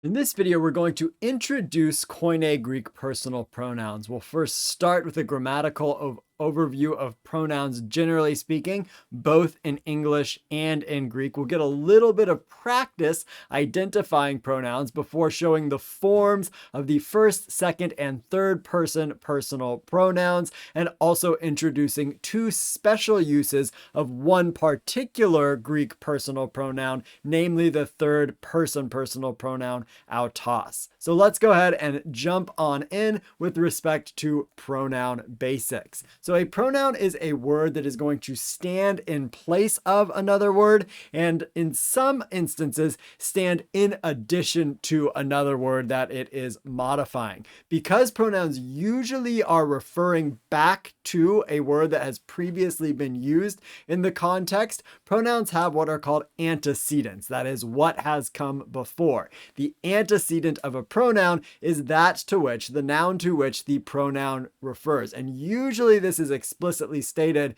In this video, we're going to introduce Koine Greek personal pronouns. We'll first start with a grammatical overview of pronouns generally speaking, both in English and in Greek. We'll get a little bit of practice identifying pronouns before showing the forms of the first, second, and third person personal pronouns, and also introducing two special uses of one particular Greek personal pronoun, namely the third person personal pronoun, autos. So let's go ahead and jump on in with respect to pronoun basics. So a pronoun is a word that is going to stand in place of another word, and in some instances stand in addition to another word that it is modifying. Because pronouns usually are referring back to a word that has previously been used in the context, pronouns have what are called antecedents. That is what has come before. The antecedent of a pronoun is that to which, the noun to which the pronoun refers. And usually this is explicitly stated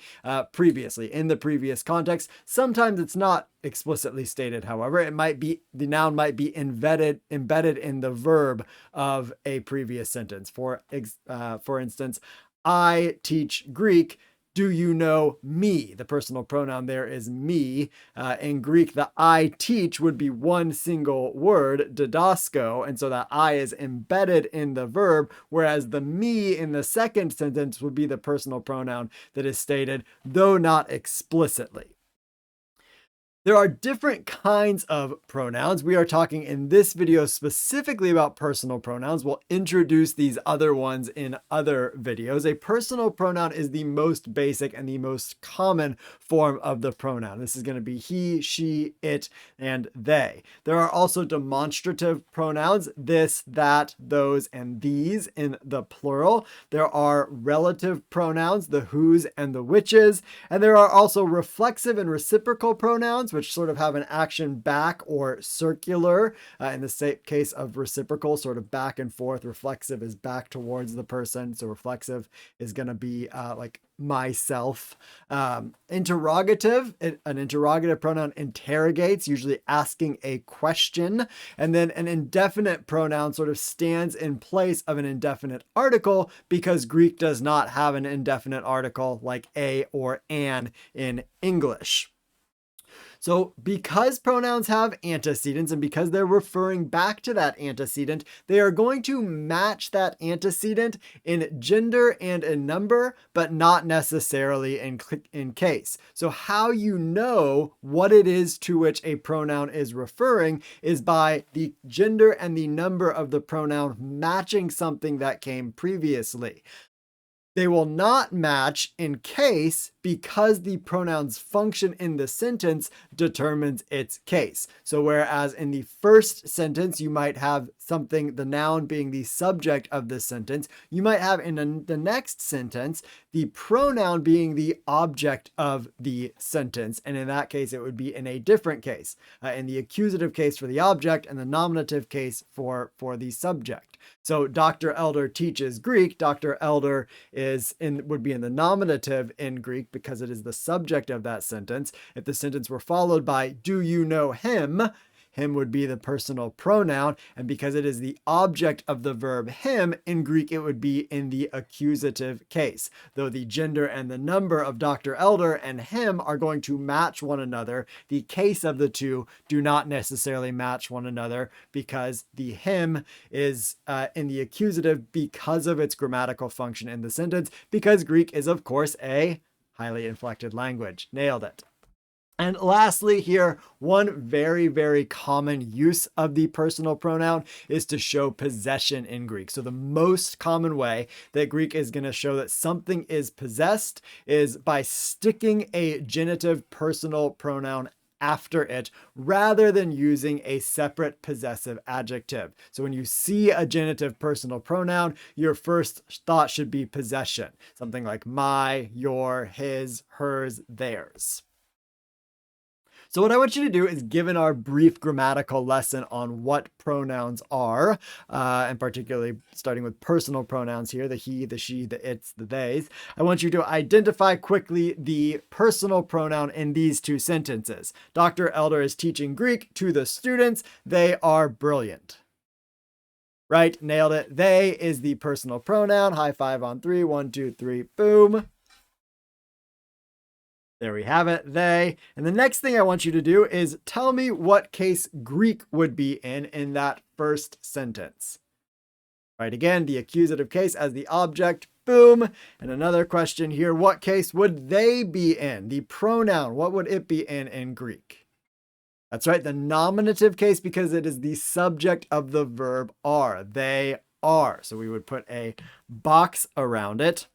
previously in the previous context. Sometimes it's not explicitly stated, however. It might be, the noun might be embedded in the verb of a previous sentence. For instance, I teach Greek. Do you know me? The personal pronoun there is me. In Greek, the I teach would be one single word, didasko, and so that I is embedded in the verb, whereas the me in the second sentence would be the personal pronoun that is stated, though not explicitly. There are different kinds of pronouns. We are talking in this video specifically about personal pronouns. We'll introduce these other ones in other videos. A personal pronoun is the most basic and the most common form of the pronoun. This is going to be he, she, it, and they. There are also demonstrative pronouns, this, that, those, and these in the plural. There are relative pronouns, the whos and the whiches. And there are also reflexive and reciprocal pronouns, which sort of have an action back or circular. In the case of reciprocal, sort of back and forth. Reflexive is back towards the person. So reflexive is going to be like myself. Interrogative, an interrogative pronoun interrogates, usually asking a question. And then an indefinite pronoun sort of stands in place of an indefinite article because Greek does not have an indefinite article like a or an in English. So because pronouns have antecedents and because they're referring back to that antecedent, they are going to match that antecedent in gender and in number, but not necessarily in case. So how you know what it is to which a pronoun is referring is by the gender and the number of the pronoun matching something that came previously. They will not match in case because the pronoun's function in the sentence determines its case. So whereas in the first sentence, you might have something, the noun being the subject of the sentence, you might have in the next sentence, the pronoun being the object of the sentence. And in that case, it would be in a different case, in the accusative case for the object and the nominative case for the subject. So Dr. Elder teaches Greek. Dr. Elder would be in the nominative in Greek because it is the subject of that sentence. If the sentence were followed by, do you know him? Him would be the personal pronoun, and because it is the object of the verb him, in Greek it would be in the accusative case. Though the gender and the number of Dr. Elder and him are going to match one another, the case of the two do not necessarily match one another because the him is in the accusative because of its grammatical function in the sentence, because Greek is, of course, a highly inflected language. Nailed it. And lastly here, one very, very common use of the personal pronoun is to show possession in Greek. So the most common way that Greek is going to show that something is possessed is by sticking a genitive personal pronoun after it rather than using a separate possessive adjective. So when you see a genitive personal pronoun, your first thought should be possession. Something like my, your, his, hers, theirs. So what I want you to do is, given our brief grammatical lesson on what pronouns are, and particularly starting with personal pronouns here, the he, the she, the it's, the theys, I want you to identify quickly the personal pronoun in these two sentences. Dr. Elder is teaching Greek to the students. They are brilliant. Right, nailed it. They is the personal pronoun. High five on three. 1, 2, 3, boom. There we have it, they. And the next thing I want you to do is tell me what case Greek would be in that first sentence. Right, again, the accusative case as the object, boom. And another question here, what case would they be in? The pronoun, what would it be in Greek? That's right, the nominative case because it is the subject of the verb are. They are. So we would put a box around it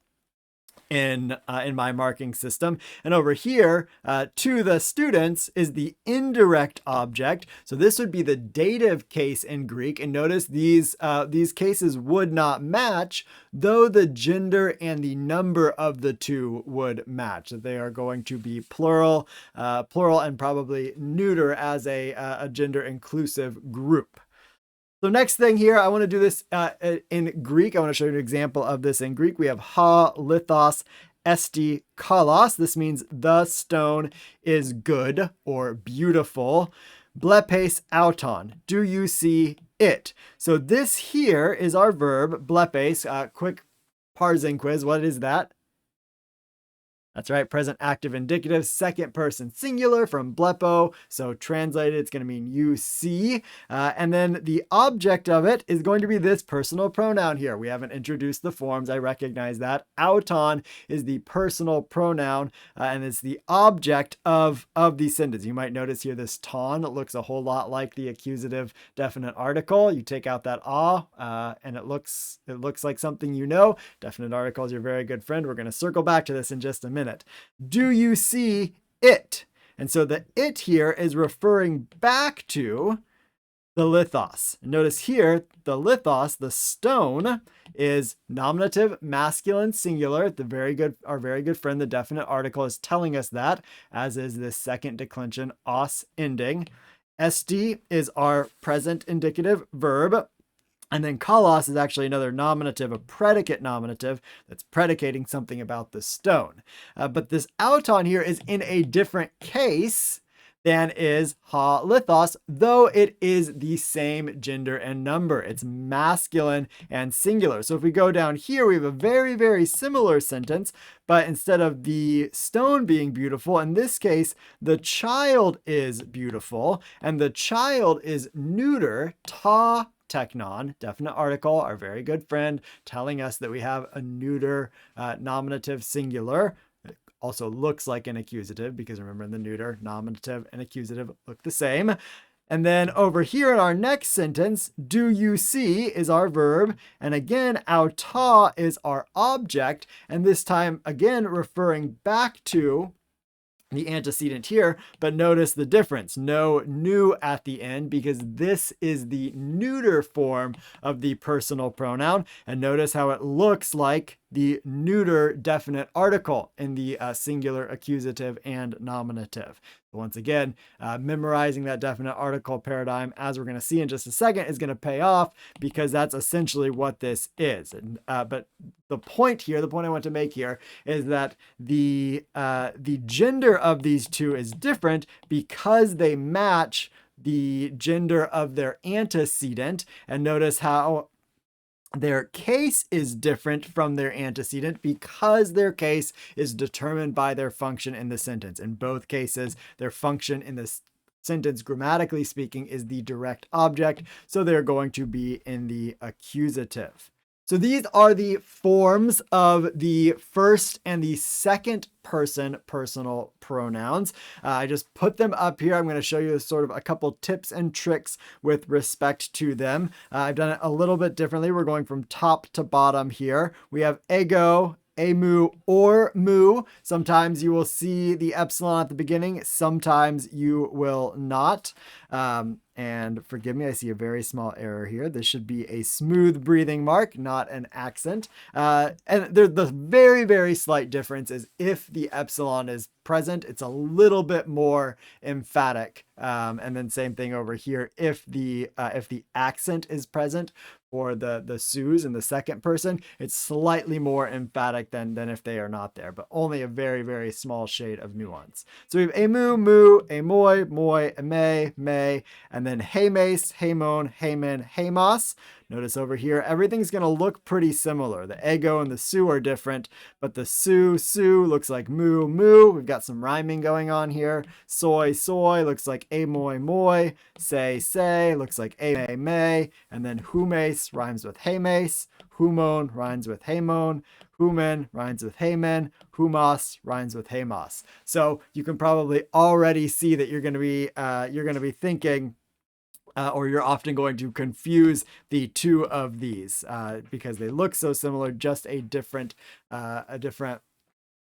in my marking system. And over here, to the students is the indirect object. So this would be the dative case in Greek. And notice these cases would not match, though the gender and the number of the two would match. So they are going to be plural, and probably neuter as a gender inclusive group. So next thing here, I want to do this in Greek. I want to show you an example of this in Greek. We have ha lithos esti kalos. This means the stone is good or beautiful. Blepes auton. Do you see it? So this here is our verb, blepes. Quick parsing quiz. What is that? That's right, present active indicative, second person singular from blepo. So translated, it's going to mean you see. And then the object of it is going to be this personal pronoun here. We haven't introduced the forms. I recognize that. Auton is the personal pronoun, and it's the object of the sentence. You might notice here this ton looks a whole lot like the accusative definite article. You take out that and it looks like something you know. Definite article is your very good friend. We're going to circle back to this in just a minute. Do you see it? And so the it here is referring back to the lithos. Notice here, the lithos, the stone, is nominative, masculine, singular. Our very good friend, the definite article, is telling us that, as is this second declension os ending. Esti is our present indicative verb. And then kalos is actually another nominative, a predicate nominative that's predicating something about the stone. But this auton here is in a different case than is ha lithos, though it is the same gender and number. It's masculine and singular. So if we go down here, we have a very, very similar sentence, but instead of the stone being beautiful, in this case, the child is beautiful, and the child is neuter, ta technon, definite article, our very good friend, telling us that we have a neuter nominative singular. It also looks like an accusative because remember in the neuter, nominative and accusative look the same. And then over here in our next sentence, do you see is our verb. And again, auta is our object. And this time, again, referring back to the antecedent here, but notice the difference. No nu at the end because this is the neuter form of the personal pronoun. And notice how it looks like the neuter definite article in the singular, accusative, and nominative. Once again, memorizing that definite article paradigm, as we're going to see in just a second, is going to pay off because that's essentially what this is. But the point I want to make here is that the gender of these two is different because they match the gender of their antecedent. And notice how their case is different from their antecedent because their case is determined by their function in the sentence. In both cases, their function in the sentence, grammatically speaking, is the direct object, so they're going to be in the accusative. So these are the forms of the first and the second person personal pronouns. I just put them up here. I'm going to show you sort of a couple tips and tricks with respect to them. I've done it a little bit differently. We're going from top to bottom here. We have ego, emu, or mu. Sometimes you will see the epsilon at the beginning. Sometimes you will not. And forgive me, I see a very small error here. This should be a smooth breathing mark, not an accent. And the very, very slight difference is if the epsilon is present, it's a little bit more emphatic. And then same thing over here. If the accent is present for the Su's in the second person, it's slightly more emphatic than if they are not there, but only a very, very small shade of nuance. So we have emu, mu, amoy, moi, eme, me, and then hemes, hemon, hemen, hemos. Notice over here, everything's going to look pretty similar. The ego and the su are different, but the su looks like moo, moo. We've got some rhyming going on here. Soy, looks like amoy, moy. Say, looks like a may. And then humes rhymes with heymace. Humon rhymes with haymon. Human rhymes with heymen. Humas rhymes with haymas. So you can probably already see that you're going to be thinking, or you're often going to confuse the two of these because they look so similar, just a different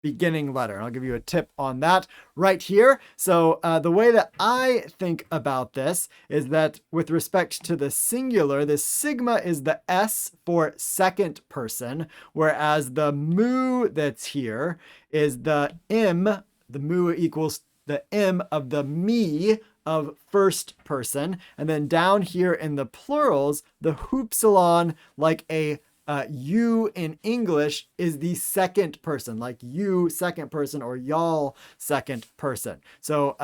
beginning letter. And I'll give you a tip on that right here. So the way that I think about this is that with respect to the singular, the sigma is the S for second person, whereas the mu that's here is the M. The mu equals the M of the me of first person. And then down here in the plurals, the hoopsilon, like a you in English, is the second person, like you second person or y'all second person. So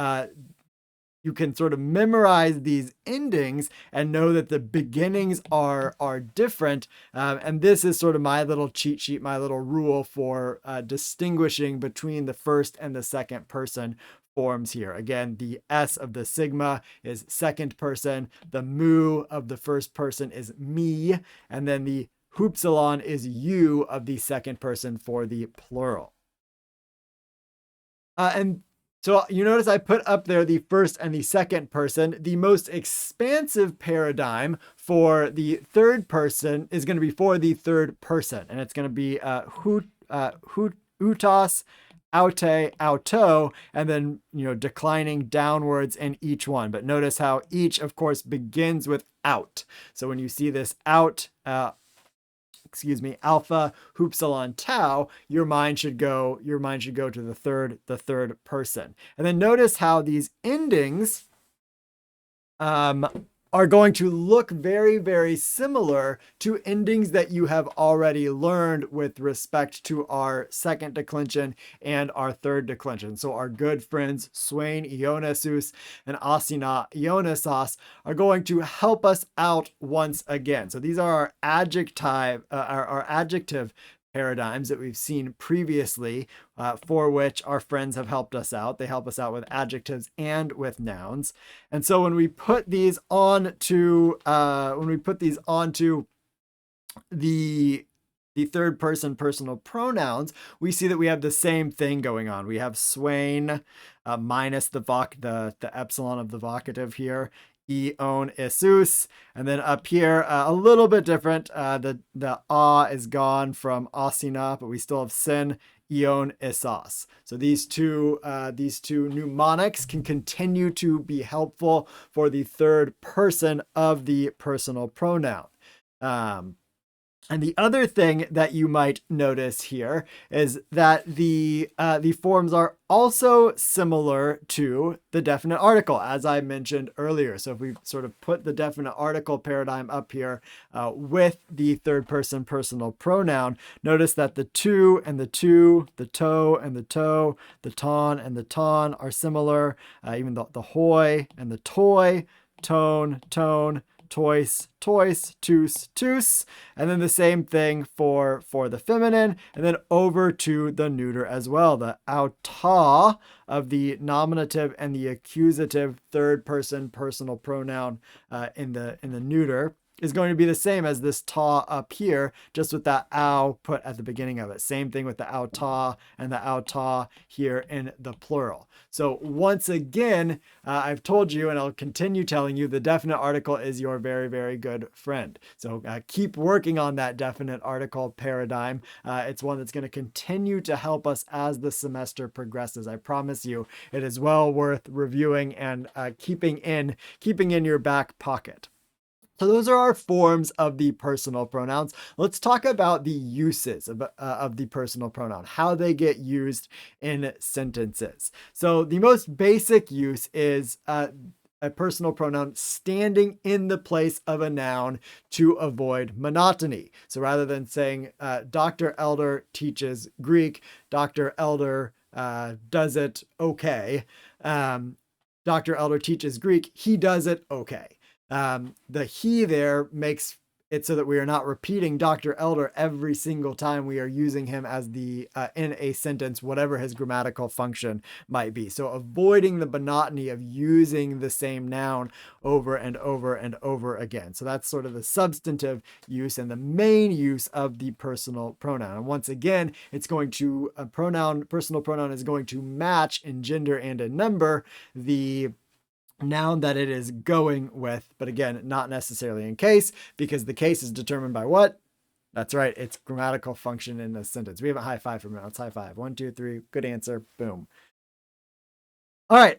you can sort of memorize these endings and know that the beginnings are different. And this is sort of my little cheat sheet, my little rule for distinguishing between the first and the second person forms here. Again, the S of the sigma is second person. The mu of the first person is me. And then the hoopsilon is you of the second person for the plural. And so you notice I put up there the first and the second person. The most expansive paradigm for the third person is going to be for the third person. And it's going to be utas, aute, auto, and then, declining downwards in each one. But notice how each, of course, begins with out. So when you see this out, alpha, hoopsilon, tau, your mind should go to the third person. And then notice how these endings are going to look very, very similar to endings that you have already learned with respect to our second declension and our third declension. So our good friends Swain Ionesus and Asina Ionesas are going to help us out once again. So these are our adjective paradigms that we've seen previously, for which our friends have helped us out. They help us out with adjectives and with nouns. And so when we put these onto the third person personal pronouns, we see that we have the same thing going on. We have Swain minus the epsilon of the vocative here. Ion esus, and then up here a little bit different. The a is gone from asina, but we still have sin, ion esas. So these two mnemonics can continue to be helpful for the third person of the personal pronoun. And the other thing that you might notice here is that the forms are also similar to the definite article, as I mentioned earlier. So if we sort of put the definite article paradigm up here with the third person personal pronoun, notice that the to and the to, the toe and the toe, the ton and the ton are similar. Even the hoy and the toy, tone, tois, tus, and then the same thing for the feminine, and then over to the neuter as well. The auta of the nominative and the accusative third person personal pronoun in the neuter is going to be the same as this ta up here, just with that ow put at the beginning of it. Same thing with the auta and the auta here in the plural. So once again, I've told you, and I'll continue telling you, the definite article is your very, very good friend. So keep working on that definite article paradigm. It's one that's going to continue to help us as the semester progresses. I promise you, it is well worth reviewing and keeping in your back pocket. So those are our forms of the personal pronouns. Let's talk about the uses of the personal pronoun, how they get used in sentences. So the most basic use is a personal pronoun standing in the place of a noun to avoid monotony. So rather than saying Dr. Elder teaches Greek, Dr. Elder does it okay. Dr. Elder teaches Greek, he does it okay. The he there makes it so that we are not repeating Dr. Elder every single time we are using him as the in a sentence, whatever his grammatical function might be. So avoiding the monotony of using the same noun over and over and over again. So that's sort of the substantive use and the main use of the personal pronoun. And once again, it's going to personal pronoun is going to match in gender and in number the noun that it is going with, but again, not necessarily in case, because the case is determined by what? That's right, its grammatical function in the sentence. We have a high five from now. Let's high five. 1, 2, 3. Good answer. Boom. All right.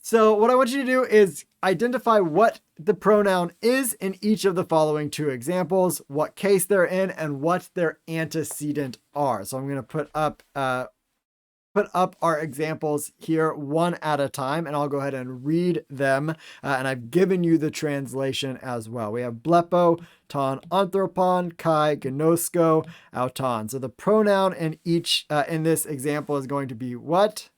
So what I want you to do is identify what the pronoun is in each of the following two examples, what case they're in, and what their antecedent are. So I'm going to put up our examples here one at a time, and I'll go ahead and read them. And I've given you the translation as well. We have blepo, ton anthropon, kai gnosko, auton. So the pronoun in in this example is going to be what?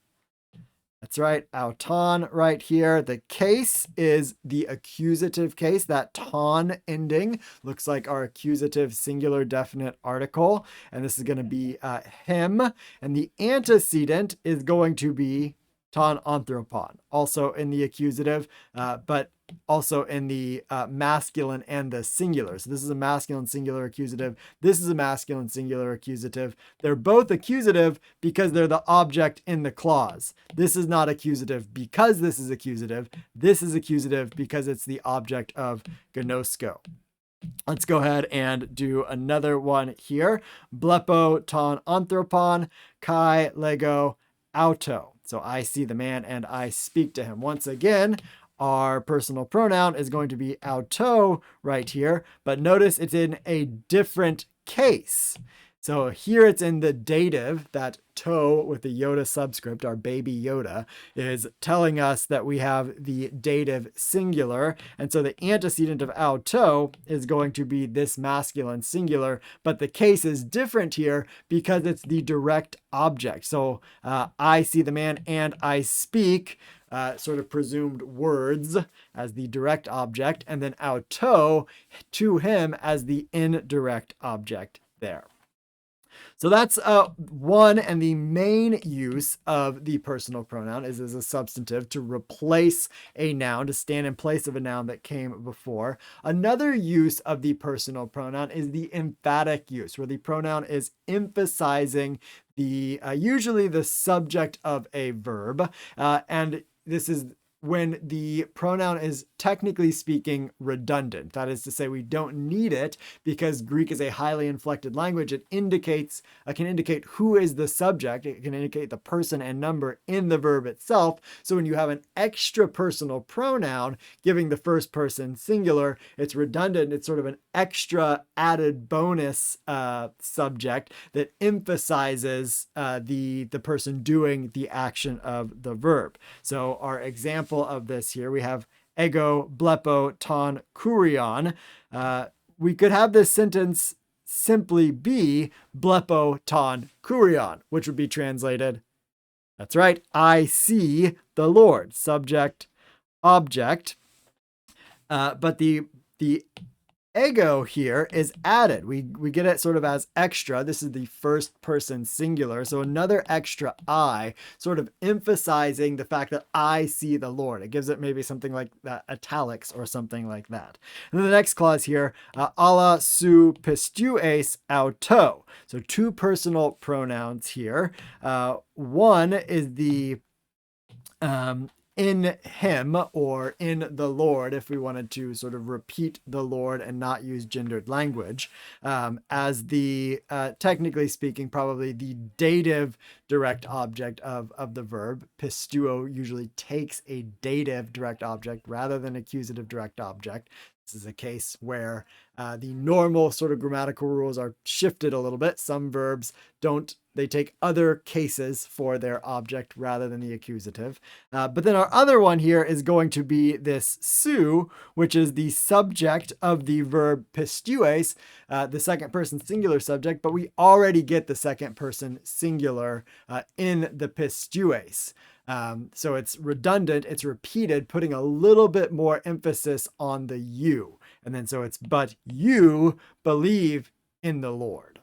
That's right, auton right here. The case is the accusative case. That ton ending looks like our accusative singular definite article. And this is going to be him. And the antecedent is going to be ton anthropon, also in the accusative, but also in the masculine and the singular. So this is a masculine singular accusative. This is a masculine singular accusative. They're both accusative because they're the object in the clause. This is not accusative because this is accusative. This is accusative because it's the object of gnosko. Let's go ahead and do another one here. Blepo ton anthropon, kai lego auto. So I see the man and I speak to him. Once again, our personal pronoun is going to be auto right here, but notice it's in a different case. So here it's in the dative, that to with the Yoda subscript, our baby Yoda, is telling us that we have the dative singular. And so the antecedent of auto is going to be this masculine singular, but the case is different here because it's the direct object. So I see the man and I speak, sort of presumed words as the direct object, and then auto to him as the indirect object there. So that's one, and the main use of the personal pronoun is as a substantive to replace a noun, to stand in place of a noun that came before. Another use of the personal pronoun is the emphatic use, where the pronoun is emphasizing the usually the subject of a verb, and this is when the pronoun is technically speaking redundant. That is to say, we don't need it because Greek is a highly inflected language. It can indicate who is the subject. It can indicate the person and number in the verb itself. So when you have an extra personal pronoun giving the first person singular, it's redundant. It's sort of an extra added bonus subject that emphasizes the person doing the action of the verb. So our example of this here, we have ego blepo ton kurion. We could have this sentence simply be blepo ton kurion, which would be translated, that's right, I see the Lord, subject, object. But the ego here is added. We get it sort of as extra. This is the first person singular. So another extra I, sort of emphasizing the fact that I see the Lord. It gives it maybe something like that, italics or something like that. And then the next clause here, alla su pistues auto. So two personal pronouns here. One is the in him or in the Lord, if we wanted to sort of repeat the Lord and not use gendered language, as the, technically speaking, probably the dative direct object of the verb. Pistuo usually takes a dative direct object rather than accusative direct object. This is a case where the normal sort of grammatical rules are shifted a little bit. Some verbs don't, they take other cases for their object rather than the accusative. But then our other one here is going to be this su, which is the subject of the verb pistues, the second person singular subject, but we already get the second person singular in the pistues. So it's redundant, it's repeated, putting a little bit more emphasis on the you. And then so it's, but you believe in the Lord.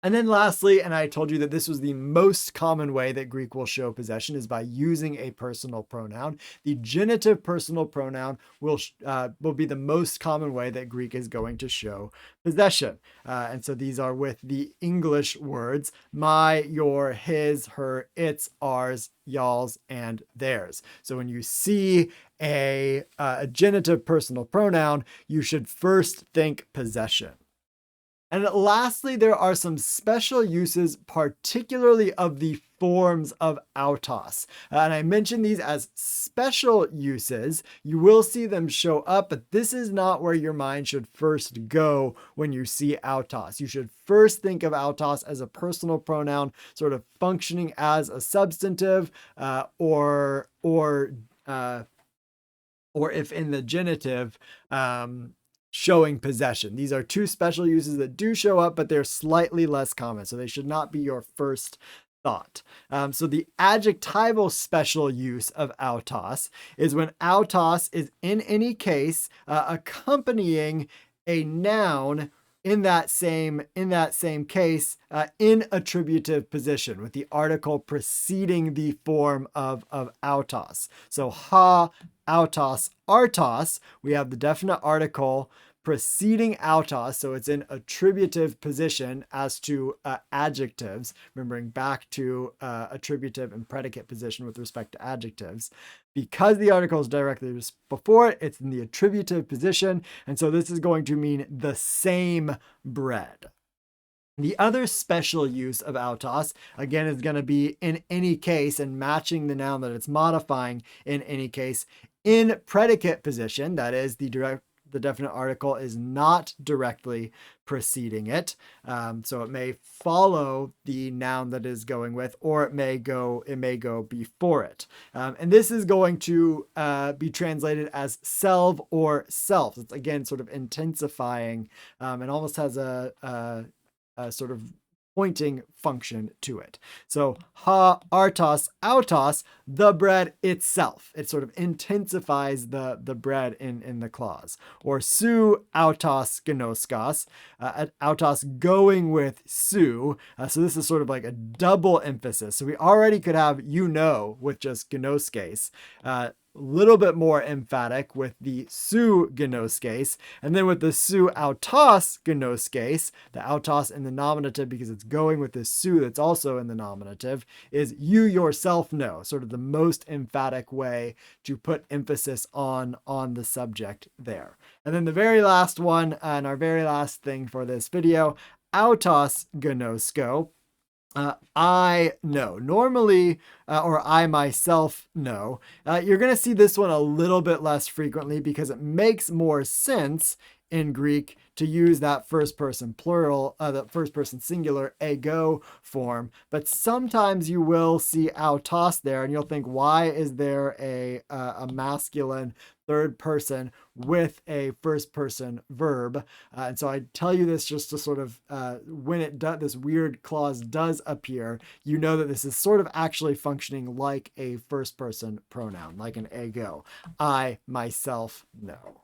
And then lastly, and I told you that this was the most common way that Greek will show possession is by using a personal pronoun. The genitive personal pronoun will be the most common way that Greek is going to show possession. And so these are with the English words my, your, his, her, its, ours, y'all's, and theirs. So when you see a genitive personal pronoun, you should first think possession. And lastly, there are some special uses, particularly of the forms of autos. And I mentioned these as special uses. You will see them show up, but this is not where your mind should first go when you see autos. You should first think of autos as a personal pronoun, sort of functioning as a substantive, or if in the genitive, showing possession. These are two special uses that do show up, but they're slightly less common, so they should not be your first thought. So the adjectival special use of autos is when autos is in any case accompanying a noun in that same case in attributive position with the article preceding the form of autos. So ha, autos, artos, we have the definite article preceding autos, so it's in attributive position as to adjectives, remembering back to attributive and predicate position with respect to adjectives. Because the article is directly before it, it's in the attributive position, and so this is going to mean the same bread. The other special use of autos, again, is going to be in any case and matching the noun that it's modifying in any case in predicate position, that is the definite article is not directly preceding it. So it may follow the noun that is going with, or it may go before it. And this is going to be translated as self or self. It's again sort of intensifying and almost has a sort of pointing function to it. So ha, artos, autos, the bread itself. It sort of intensifies the bread in the clause. Or su, autos, gnoskos, autos going with su. So this is sort of like a double emphasis. So we already could have you know with just gnoskes. Little bit more emphatic with the su gnoskes, and then with the su autos gnoskes, the autos in the nominative because it's going with the su that's also in the nominative, is you yourself know, sort of the most emphatic way to put emphasis on the subject there. And then the very last one, and our very last thing for this video, autos gnosko. I know. Normally, or I myself know. You're going to see this one a little bit less frequently because it makes more sense in Greek to use that first person plural, the first person singular ego form. But sometimes you will see autos there and you'll think, why is there a masculine third person with a first person verb? And so I tell you this just to sort of, when this weird clause does appear, you know that this is sort of actually functioning like a first person pronoun, like an ego. I myself know.